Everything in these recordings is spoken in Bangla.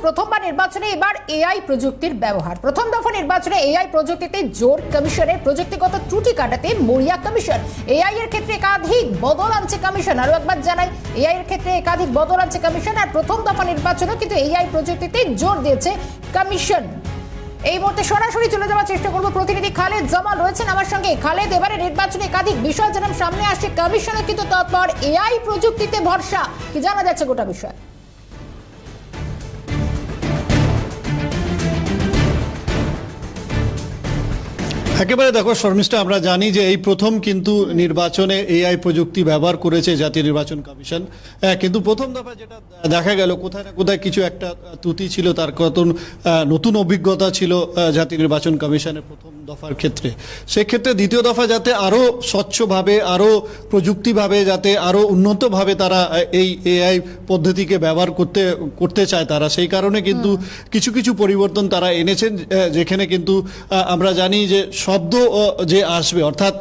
প্রথমবার নির্বাচনে এবার এআই প্রযুক্তির ব্যবহার। প্রথম দফা নির্বাচনে এআই প্রযুক্তিতে জোর কমিশনের প্রযুক্তিগত ত্রুটি কাটাতে মরিয়া কমিশন। এআই এর ক্ষেত্রে একাধিক বদল আনছে কমিশন। আরো একবার জানাই, এআই এর ক্ষেত্রে একাধিক বদল আনছে কমিশন। আর প্রথম দফা নির্বাচনে কিন্তু এআই প্রযুক্তিতে জোর দিয়েছে কমিশন। এই মুহূর্তে সরাসরি চলে যাওয়ার চেষ্টা করবো, প্রতিনিধি খালেদ জামাল রয়েছেন আমার সঙ্গে। খালেদ, এবারে নির্বাচনে একাধিক বিষয় যেরকম সামনে আসছে, কমিশনে কিন্তু তৎপর, এআই প্রযুক্তিতে ভরসা, কি জানা যাচ্ছে গোটা বিষয়? একেবারে দেখো শর্মিষ্ঠা, আমরা জানি যে এই প্রথম কিন্তু নির্বাচনে এআই প্রযুক্তি ব্যবহার করেছে জাতীয় নির্বাচন কমিশন। কিন্তু প্রথম দফা যেটা দেখা গেল, কোথায় না কোথায় কিছু একটা ত্রুটি ছিল, তার কত নতুন অভিজ্ঞতা ছিল জাতীয় নির্বাচন কমিশনের প্রথম দফার ক্ষেত্রে। সেক্ষেত্রে দ্বিতীয় দফা যাতে আরও স্বচ্ছভাবে, আরও প্রযুক্তিভাবে, যাতে আরও উন্নতভাবে তারা এই এআই পদ্ধতিকে ব্যবহার করতে চায় তারা, সেই কারণে কিন্তু কিছু কিছু পরিবর্তন তারা এনেছেন। যেখানে কিন্তু আমরা জানি যে শব্দ যে আসবে, অর্থাৎ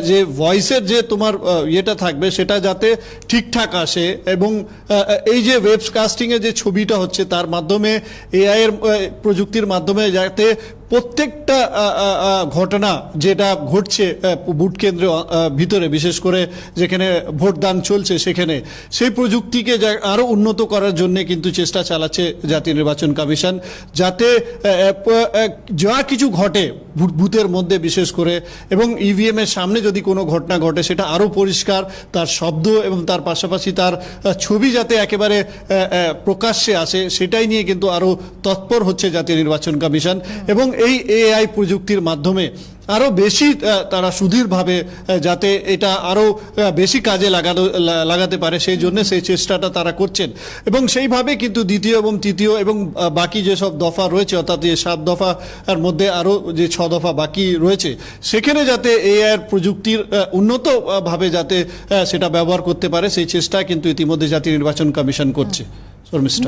যে ভয়েসের যে তোমার ইয়েটা থাকবে, সেটা যাতে ঠিকঠাক আসে, এবং এই যে ওয়েবকাস্টিংয়ে যে ছবিটা হচ্ছে তার মাধ্যমে, এআই এর প্রযুক্তির মাধ্যমে যাতে প্রত্যেকটা ঘটনা যেটা ঘটছে ভোট কেন্দ্রের ভিতরে, বিশেষ করে যেখানে ভোটদান চলছে, সেখানে সেই প্রযুক্তিকে আরও উন্নত করার জন্য কিন্তু চেষ্টা চালাচ্ছে জাতীয় নির্বাচন কমিশন, যাতে যা কিছু ঘটে বুথের মধ্যে বিশেষ করে, এবং ইভিএম এর সামনে যদি কোনো ঘটনা ঘটে, সেটা আরও পরিষ্কার, তার শব্দ এবং তার পাশাপাশি তার ছবি যাতে একেবারে প্রকাশ্যে আসে, সেটাই নিয়ে কিন্তু আরও তৎপর হচ্ছে জাতীয় নির্বাচন কমিশন। এবং এই এআই প্রযুক্তির মাধ্যমে আরও বেশি তারা সুদৃঢ়ভাবে যাতে এটা আরও বেশি কাজে লাগাতে পারে, সেই জন্য সেই চেষ্টাটা তারা করছেন। এবং সেইভাবে কিন্তু দ্বিতীয় এবং তৃতীয় এবং বাকি যেসব দফা রয়েছে, অর্থাৎ যে 7 দফার মধ্যে আরও যে 6 দফা বাকি রয়েছে, সেখানে যাতে এআই প্রযুক্তির উন্নতভাবে যাতে সেটা ব্যবহার করতে পারে, সেই চেষ্টা কিন্তু ইতিমধ্যে জাতীয় নির্বাচন কমিশন করছে। শর্মিষ্ঠা।